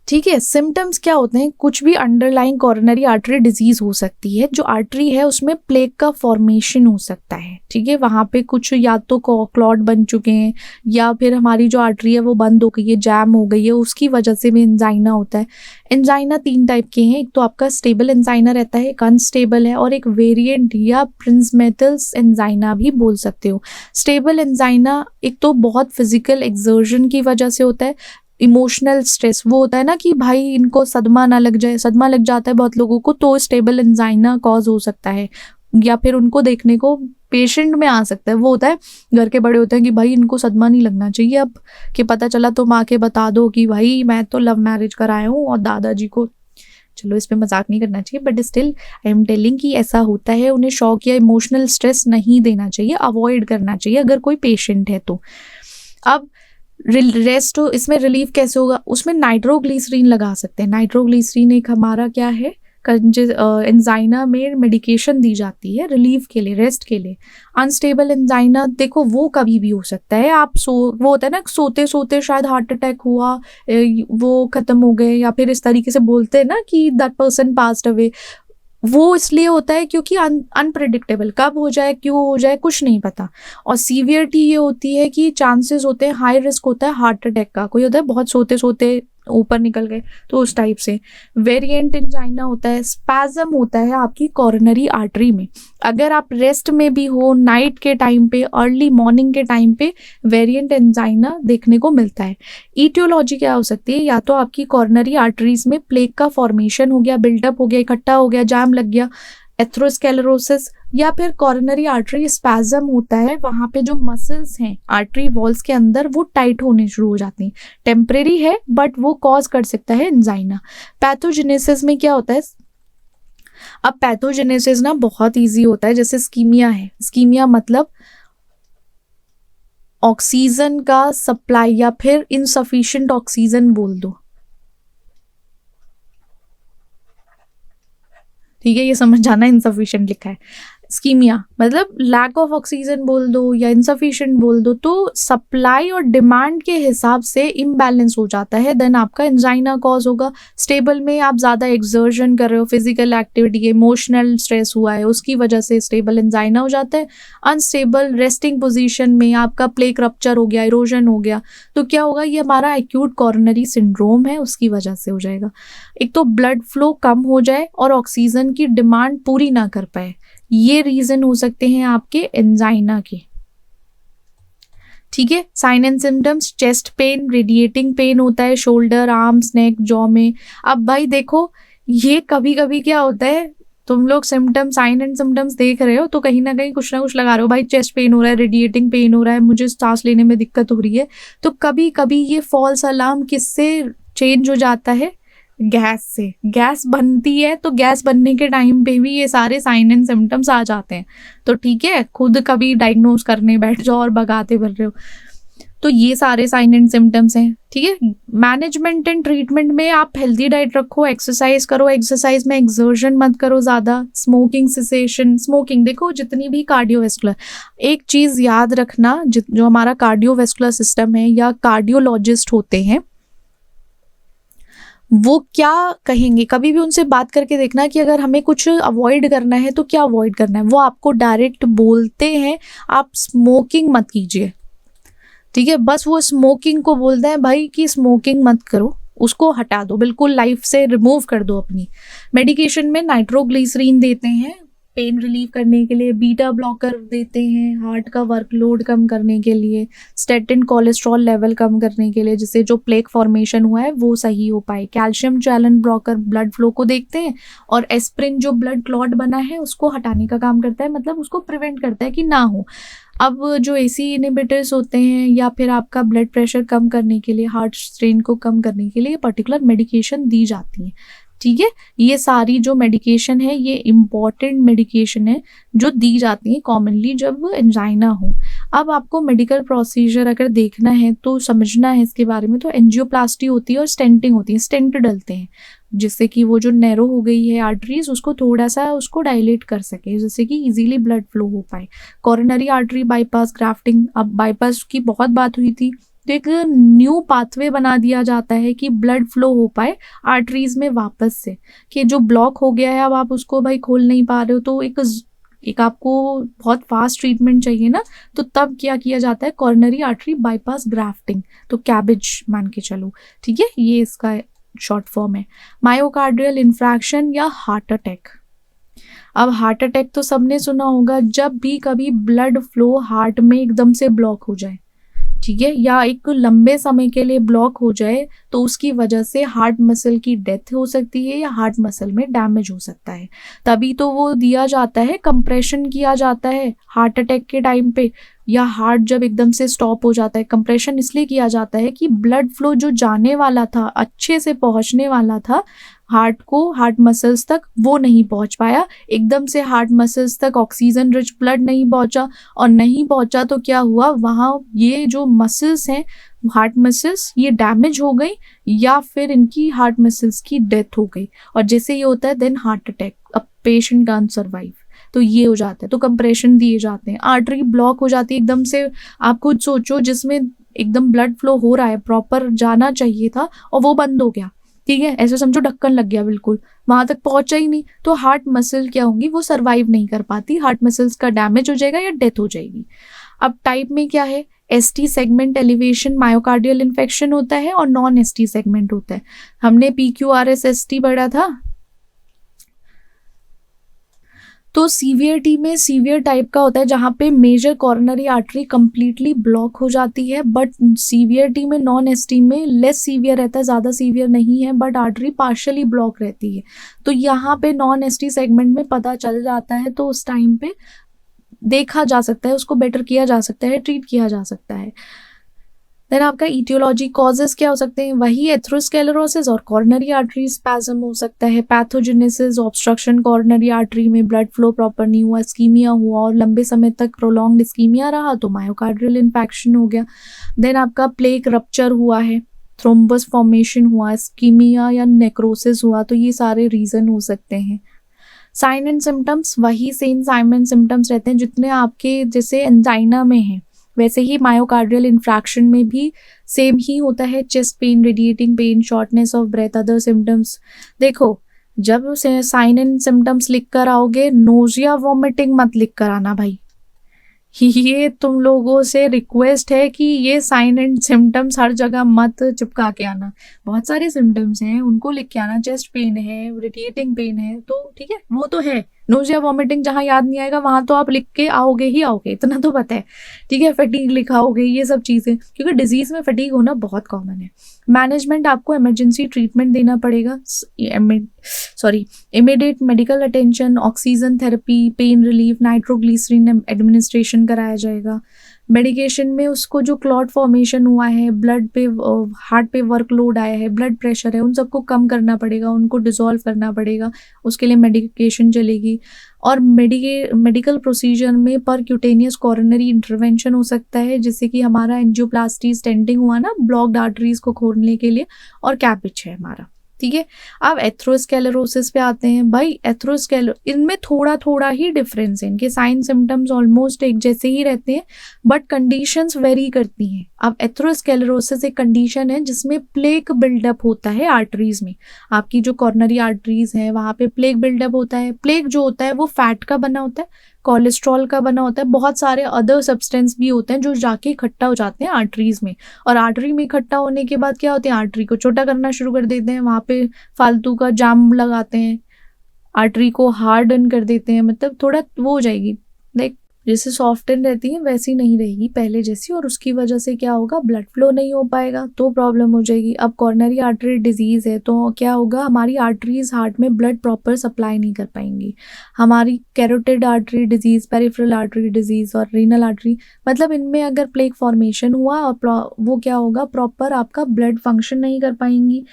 ठीक है। सिम्टम्स क्या होते हैं, कुछ भी अंडरलाइंग कोरोनरी आर्टरी डिजीज हो सकती है, जो आर्टरी है उसमें प्लेक का फॉर्मेशन हो सकता है, ठीक है। वहाँ पे कुछ या तो क्लॉट बन चुके हैं या फिर हमारी जो आर्टरी है वो बंद हो गई है, जैम हो गई है, उसकी वजह से भी एंजाइना होता है। एंजाइना 3 टाइप के हैं, एक तो आपका स्टेबल एंजाइना रहता है, एक अनस्टेबल है, और एक वेरिएंट या प्रिंसमेटल्स एंजाइना भी बोल सकते हो। स्टेबल एंजाइना एक तो बहुत फिजिकल एक्सर्जन की वजह से होता है, इमोशनल स्ट्रेस, वो होता है ना कि भाई इनको सदमा ना लग जाए, सदमा लग जाता है बहुत लोगों को, तो स्टेबल एंजाइना कॉज हो सकता है, या फिर उनको देखने को पेशेंट में आ सकता है। वो होता है घर के बड़े होते हैं कि भाई इनको सदमा नहीं लगना चाहिए, अब कि पता चला तो माँ के बता दो कि भाई मैं तो लव मैरिज कराया हूँ, और दादाजी को, चलो इस पे मजाक नहीं करना चाहिए, but still I am telling कि ऐसा होता है, उन्हें शॉक या इमोशनल स्ट्रेस नहीं देना चाहिए, अवॉइड करना चाहिए अगर कोई पेशेंट है तो। अब रेस्ट इसमें रिलीफ कैसे होगा, उसमें नाइट्रोग्लिसरीन लगा सकते हैं। नाइट्रोग्लिसरीन एक हमारा क्या है, एंजाइना में मेडिकेशन दी जाती है रिलीफ के लिए, रेस्ट के लिए। अनस्टेबल एंजाइना देखो वो कभी भी हो सकता है, आप वो होता है ना सोते सोते शायद हार्ट अटैक हुआ, वो खत्म हो गए, या फिर इस तरीके से बोलते हैं ना कि दैट पर्सन पास्ड अवे, वो इसलिए होता है क्योंकि अनप्रेडिक्टेबल, कब हो जाए क्यों हो जाए कुछ नहीं पता। और सीवियरिटी ये होती है कि चांसेस होते हैं, हाई रिस्क होता है हार्ट अटैक का, कोई होता है बहुत सोते सोते ऊपर निकल गए, तो उस टाइप से। वेरिएंट एंजाइना होता है, स्पैज़म होता है आपकी कोरोनरी आर्टरी में, अगर आप रेस्ट में भी हो, नाइट के टाइम पे, अर्ली मॉर्निंग के टाइम पे वेरिएंट एंजाइना देखने को मिलता है। ईटियोलॉजी क्या हो सकती है, या तो आपकी कोरोनरी आर्टरीज में प्लेक का फॉर्मेशन हो गया, बिल्डअप हो गया, इकट्ठा हो गया, जाम लग गया, एथेरोस्क्लेरोसिस, या फिर कोरोनरी आर्टरी स्पैज़म होता है, वहाँ पे जो मसल्स हैं आर्टरी वॉल्स के अंदर वो टाइट होने शुरू हो जाती हैं। टेम्परेरी है बट वो कॉज कर सकता है एंजाइना। पैथोजेनेसिस में क्या होता है, अब पैथोजेनेसिस ना बहुत इजी होता है, जैसे स्कीमिया है, स्कीमिया मतलब ऑक्सीजन का सप्लाई या फिर इनसफिशिएंट ऑक्सीजन बोल दो, ठीक है, ये समझ जाना इनसफिशिएंट लिखा है। स्कीमिया मतलब लैक ऑफ ऑक्सीजन बोल दो या इनसफिशिएंट बोल दो, तो सप्लाई और डिमांड के हिसाब से इम्बैलेंस हो जाता है, देन आपका एंजाइना कॉज होगा। स्टेबल में आप ज़्यादा एक्सर्शन कर रहे हो, फिजिकल एक्टिविटी, इमोशनल स्ट्रेस हुआ है, उसकी वजह से स्टेबल एंजाइना हो जाता है। अनस्टेबल रेस्टिंग पोजीशन में आपका प्लेक रप्चर हो गया, इरोजन हो गया, तो क्या होगा, ये हमारा एक्यूट कॉरोनरी सिंड्रोम है, उसकी वजह से हो जाएगा। एक तो ब्लड फ्लो कम हो जाए और ऑक्सीजन की डिमांड पूरी ना कर पाए, ये रीजन हो सकते हैं आपके एंजाइना के। ठीक है, sign and symptoms, chest pain, radiating pain होता है शोल्डर, आर्म्स, नेक, जॉ में। अब भाई देखो, ये कभी कभी क्या होता है, तुम लोग सिम्टम्स, साइन एंड सिम्टम्स देख रहे हो तो कहीं ना कुछ लगा रहे हो, भाई चेस्ट पेन हो रहा है, रेडिएटिंग पेन हो रहा है, मुझे सांस लेने में दिक्कत हो रही है। तो कभी कभी ये फॉल्स अलार्म किससे चेंज हो जाता है, गैस से। गैस बनती है तो गैस बनने के टाइम पे भी ये सारे साइन एंड सिम्टम्स आ जाते हैं। तो ठीक है, खुद कभी डायग्नोज करने बैठ जाओ और भगाते फिर रहे हो, तो ये सारे साइन एंड सिम्टम्स हैं। ठीक है, मैनेजमेंट एंड ट्रीटमेंट में आप हेल्दी डाइट रखो, एक्सरसाइज करो, एक्सरसाइज में एक्सर्शन मत करो ज़्यादा, स्मोकिंग सेसेशन, स्मोकिंग देखो जितनी भी कार्डियोवेस्कुलर, एक चीज़ याद रखना, जो हमारा कार्डियोवेस्कुलर सिस्टम है या कार्डियोलॉजिस्ट होते हैं, वो क्या कहेंगे, कभी भी उनसे बात करके देखना कि अगर हमें कुछ अवॉइड करना है तो क्या अवॉइड करना है। वो आपको डायरेक्ट बोलते हैं आप स्मोकिंग मत कीजिए। ठीक है, बस वो स्मोकिंग को बोलते हैं भाई कि स्मोकिंग मत करो, उसको हटा दो, बिल्कुल लाइफ से रिमूव कर दो अपनी। मेडिकेशन में नाइट्रोग्लिसरीन देते हैं पेन रिलीव करने के लिए, बीटा ब्लॉकर देते हैं हार्ट का वर्कलोड कम करने के लिए, स्टेटिन कोलेस्ट्रॉल लेवल कम करने के लिए, जिससे जो प्लेक फॉर्मेशन हुआ है वो सही हो पाए। Calcium channel blocker blood flow को देखते हैं, और एस्प्रिन जो ब्लड क्लॉट बना है उसको हटाने का काम करता है, मतलब उसको प्रिवेंट करता है कि ना हो। अब जो एसी इनहिबिटर्स होते हैं या फिर आपका ब्लड प्रेशर कम करने के लिए, हार्ट स्ट्रेन को कम करने के लिए पर्टिकुलर मेडिकेशन दी जाती है। ठीक है, ये सारी जो मेडिकेशन है ये इम्पॉर्टेंट मेडिकेशन है जो दी जाती है कॉमनली जब एंजाइना हो। अब आपको मेडिकल प्रोसीजर अगर देखना है तो समझना है इसके बारे में, तो एंजियोप्लास्टी होती है और स्टेंटिंग होती है। स्टेंट डलते हैं जिससे कि वो जो नैरो हो गई है आर्टरीज उसको थोड़ा सा उसको डायलेट कर सके, जिससे कि इजीली ब्लड फ्लो हो पाए। कॉरोनरी आर्टरी बाईपास ग्राफ्टिंग, अब बाईपास की बहुत बात हुई थी, तो एक न्यू पाथवे बना दिया जाता है कि ब्लड फ्लो हो पाए आर्टरीज में वापस से, कि जो ब्लॉक हो गया है अब आप उसको भाई खोल नहीं पा रहे हो, तो एक आपको बहुत फास्ट ट्रीटमेंट चाहिए ना, तो तब क्या किया जाता है, कॉर्नरी आर्टरी बाईपास ग्राफ्टिंग, तो कैबेज मान के चलो। ठीक है, ये इसका शॉर्ट फॉर्म है। मायोकार्डियल इन्फ्रैक्शन या हार्ट अटैक। अब हार्ट अटैक तो सबने सुना होगा, जब भी कभी ब्लड फ्लो हार्ट में एकदम से ब्लॉक हो जाए, ठीक है, या एक लंबे समय के लिए ब्लॉक हो जाए, तो उसकी वजह से हार्ट मसल की डेथ हो सकती है या हार्ट मसल में डैमेज हो सकता है। तभी तो वो दिया जाता है, कंप्रेशन किया जाता है हार्ट अटैक के टाइम पे, या हार्ट जब एकदम से स्टॉप हो जाता है, कंप्रेशन इसलिए किया जाता है कि ब्लड फ्लो जो जाने वाला था, अच्छे से पहुंचने वाला था हार्ट को, हार्ट मसल्स तक, वो नहीं पहुंच पाया। एकदम से हार्ट मसल्स तक ऑक्सीजन रिच ब्लड नहीं पहुंचा, और नहीं पहुंचा तो क्या हुआ, वहाँ ये जो मसल्स हैं हार्ट मसल्स ये डैमेज हो गई, या फिर इनकी हार्ट मसल्स की डेथ हो गई, और जैसे ये होता है then heart attack, a patient can't survive. तो ये हो जाता है, तो कंप्रेशन दिए जाते हैं। आर्टरी ब्लॉक हो जाती है एकदम से, आप खुद सोचो जिसमें एकदम ब्लड फ्लो हो रहा है, प्रॉपर जाना चाहिए था, और वो बंद हो गया। ठीक है, ऐसे समझो ढक्कन लग गया, बिल्कुल वहां तक पहुंचा ही नहीं, तो हार्ट मसल क्या होंगी, वो सर्वाइव नहीं कर पाती, हार्ट मसल्स का डैमेज हो जाएगा या डेथ हो जाएगी। अब टाइप में क्या है, ST segment elevation myocardial infection होता है, और नॉन एसटी सेगमेंट होता है। हमने PQRS-ST पढ़ा था। तो सीवियरिटी में सीवियर टाइप का होता है जहाँ पे major coronary artery completely block हो जाती है, बट सीवियरिटी में नॉन एसटी में लेस सीवियर रहता है, ज़्यादा सीवियर नहीं है, बट आर्टरी पार्शियली ब्लॉक रहती है। तो यहाँ पे नॉन एसटी सेगमेंट में पता चल जाता है, तो उस टाइम पे देखा जा सकता है, उसको बेटर किया जा सकता है, ट्रीट किया जा सकता है। देन आपका इटियोलॉजी कॉजेस क्या हो सकते हैं, वही एथेरोस्क्लेरोसिस और कॉर्नरी आर्टरी स्पैज्म हो सकता है। पैथोजेनेसिस, ऑब्स्ट्रक्शन कॉर्नरी आर्टरी में, ब्लड फ्लो प्रॉपर नहीं हुआ, इस्कीमिया हुआ और लंबे समय तक प्रोलॉन्ग्ड इस्कीमिया रहा तो मायोकार्डियल इन्फेक्शन हो गया। देन आपका प्लेक रप्चर हुआ है, थ्रोम्बस फॉर्मेशन हुआ, इस्कीमिया या नेक्रोसिस हुआ, तो ये सारे रीजन हो सकते हैं। साइन एंड सिम्टम्स वही सेम साइन एंड सिम्टम्स रहते हैं जितने आपके जैसे एंजाइना में हैं, वैसे ही मायोकार्डियल इन्फ्रैक्शन में भी सेम ही होता है। Chest pain, radiating pain, shortness of breath, other symptoms. देखो, जब साइन एंड सिम्टम्स लिख कर आओगे, नोजिया वॉमिटिंग मत लिख कर आना भाई। ये तुम लोगों से रिक्वेस्ट है कि ये साइन एंड सिम्टम्स हर जगह मत चिपका के आना। बहुत सारे सिम्टम्स हैं, उनको लिख के आना। चेस्ट पेन है, रेडिएटिंग पेन है, तो ठीक है, वो तो है। नोजिया वॉमिटिंग जहाँ याद नहीं आएगा वहां तो आप लिख के आओगे ही आओगे, इतना तो पता है, ठीक है। फटीग लिखाओगे, ये सब चीजें, क्योंकि डिजीज में फटीग होना बहुत कॉमन है। मैनेजमेंट, आपको इमरजेंसी ट्रीटमेंट देना पड़ेगा, immediate medical attention, oxygen therapy, pain relief, nitroglycerin administration कराया जाएगा। मेडिकेशन में उसको जो क्लॉट फॉर्मेशन हुआ है, ब्लड पे, हार्ट पे वर्कलोड आया है, ब्लड प्रेशर है, उन सबको कम करना पड़ेगा, उनको डिसॉल्व करना पड़ेगा, उसके लिए मेडिकेशन चलेगी। और मेडिकल प्रोसीजर में परक्यूटेनियस कोरोनरी इंटरवेंशन हो सकता है, जिससे कि हमारा एंजियोप्लास्टी, स्टेंटिंग हुआ ना ब्लॉक्ड आर्टरीज को खोलने के लिए, और कैपिच है हमारा, ठीक है। अब एथ्रोस्क्लेरोसिस पे आते हैं भाई। इनमें थोड़ा थोड़ा ही डिफरेंस है, इनके साइन सिम्टम्स ऑलमोस्ट एक जैसे ही रहते हैं, बट कंडीशंस वेरी करती हैं। अब एथ्रोस्क्लेरोसिस एक कंडीशन है जिसमें प्लेक बिल्डअप होता है आर्टरीज में। आपकी जो कॉर्नरी आर्टरीज हैं वहां पे प्लेक बिल्डअप होता है। प्लेक जो होता है वो फैट का बना होता है, कोलेस्ट्रॉल का बना होता है, बहुत सारे अदर सब्सटेंस भी होते हैं जो जाके इकट्ठा हो जाते हैं आर्टरीज में। और आर्टरी में इकट्ठा होने के बाद क्या होते हैं, आर्टरी को छोटा करना शुरू कर देते हैं, वहां पे फालतू का जाम लगाते हैं, आर्टरी को हार्डन कर देते हैं, मतलब थोड़ा वो हो जाएगी, लाइक जैसे सॉफ्टन रहती है वैसी नहीं रहेगी पहले जैसी, और उसकी वजह से क्या होगा, ब्लड फ्लो नहीं हो पाएगा, तो प्रॉब्लम हो जाएगी। अब कॉर्नरी आर्टरी डिजीज है तो क्या होगा, हमारी आर्टरीज हार्ट में ब्लड प्रॉपर सप्लाई नहीं कर पाएंगी। हमारी carotid artery disease, peripheral artery disease और रीनल आर्टरी, मतलब इनमें अगर प्लेक फॉर्मेशन हुआ और वो क्या होगा, प्रॉपर आपका ब्लड फंक्शन नहीं कर पाएंगी।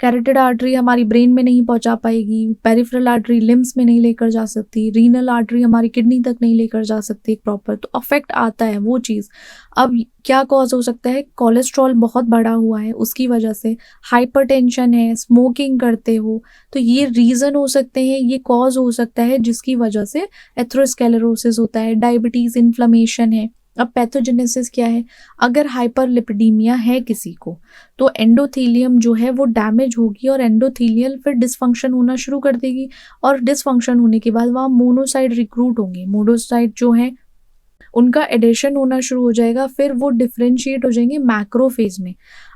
कैरोटिड आर्टरी हमारी ब्रेन में नहीं पहुंचा पाएगी, पेरिफेरल आर्टरी लिम्स में नहीं लेकर जा सकती, रीनल आर्टरी हमारी किडनी तक नहीं लेकर जा सकती प्रॉपर, तो अफेक्ट आता है वो चीज़। अब क्या कॉज हो सकता है, कोलेस्ट्रॉल बहुत बढ़ा हुआ है उसकी वजह से, हाइपरटेंशन है, स्मोकिंग करते हो, तो ये रीज़न हो सकते हैं, ये कॉज हो सकता है जिसकी वजह से एथ्रोस्क्लेरोसिस होता है। डायबिटीज़, इन्फ्लेमेशन है। अब पैथोजेनेसिस क्या है, अगर हाइपरलिपिडीमिया है किसी को तो एंडोथेलियम जो है वो डैमेज होगी और एंडोथेलियल फिर डिसफंक्शन होना शुरू कर देगी, और डिसफंक्शन होने के बाद वहाँ मोनोसाइट रिक्रूट होंगे, मोनोसाइट जो है उनका एडिशन होना शुरू हो जाएगा, फिर वो डिफ्रेंशिएट हो जाएंगे मैक्रोफेज में।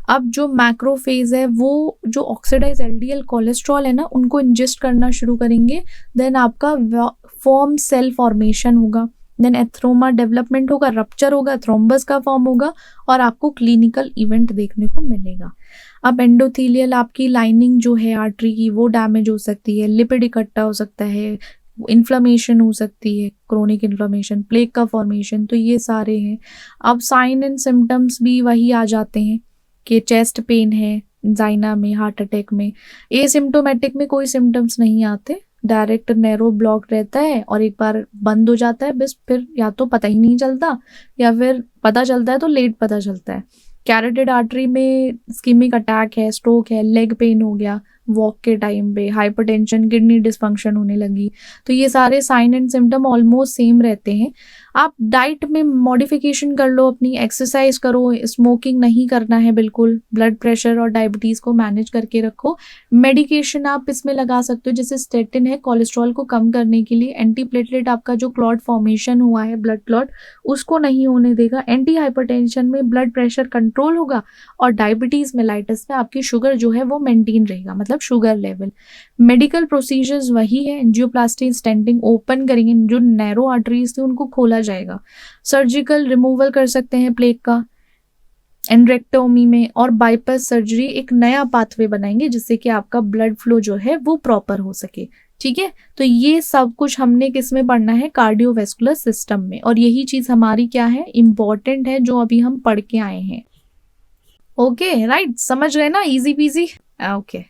अब जो मैक्रोफेज है वो जो ऑक्सीडाइज एलडीएल कोलेस्ट्रॉल है ना उनको इंजेस्ट करना शुरू करेंगे, देन आपका फॉर्म सेल फॉर्मेशन होगा, देन एथ्रोमा डेवलपमेंट होगा, रप्चर होगा, थ्रोम्बस का फॉर्म होगा, और आपको क्लिनिकल इवेंट देखने को मिलेगा। अब एंडोथेलियल आपकी लाइनिंग जो है आर्टरी की वो डैमेज हो सकती है, लिपिड इकट्ठा हो सकता है, इन्फ्लेमेशन हो सकती है, क्रोनिक इन्फ्लेमेशन, प्लेक का फॉर्मेशन, तो ये सारे हैं। अब साइन एंड सिम्टम्स भी वही आ जाते हैं कि चेस्ट पेन है, एंजाइना में, हार्ट अटैक में। एसिम्प्टोमेटिक में कोई सिम्टम्स नहीं आते, डायरेक्ट नैरो ब्लॉक रहता है और एक बार बंद हो जाता है, बस फिर या तो पता ही नहीं चलता या फिर पता चलता है तो लेट पता चलता है। कैरोटिड आर्टरी में इस्कीमिक अटैक है, स्ट्रोक है, लेग पेन हो गया वॉक के टाइम पे, हाइपरटेंशन, किडनी डिसफंक्शन होने लगी, तो ये सारे sign and symptom almost same रहते हैं। आप डाइट में मॉडिफिकेशन कर लो, अपनी एक्सरसाइज करो, स्मोकिंग नहीं करना है बिल्कुल, ब्लड प्रेशर और डायबिटीज़ को मैनेज करके रखो। मेडिकेशन आप इसमें लगा सकते हो, जैसे स्टेटिन है कोलेस्ट्रॉल को कम करने के लिए, एंटीप्लेटलेट आपका जो क्लॉट फॉर्मेशन हुआ है ब्लड क्लॉट उसको नहीं होने देगा, एंटी हाइपरटेंशन में ब्लड प्रेशर कंट्रोल होगा, और डायबिटीज़ मेलाइटस में आपकी शुगर जो है वो मेंटेन रहेगा, मतलब शुगर लेवल। मेडिकल प्रोसीजर्स वही है, एंजियोप्लास्टी, स्टेंटिंग, ओपन करेंगे, जो नैरो आर्टरीज थी उनको खोला जाएगा, सर्जिकल रिमूवल कर सकते हैं प्लेक का एंड्रेक्टोमी में, और बाईपास सर्जरी एक नया पाथवे बनाएंगे जिससे कि आपका ब्लड फ्लो जो है वो प्रॉपर हो सके, ठीक है। तो ये सब कुछ हमने किस में पढ़ना है, कार्डियोवैस्कुलर सिस्टम में, और यही चीज हमारी क्या है, इंपॉर्टेंट है, जो अभी हम पढ़ के आए हैं। ओके राइट, समझ गए ना, इजी पीजी। ओके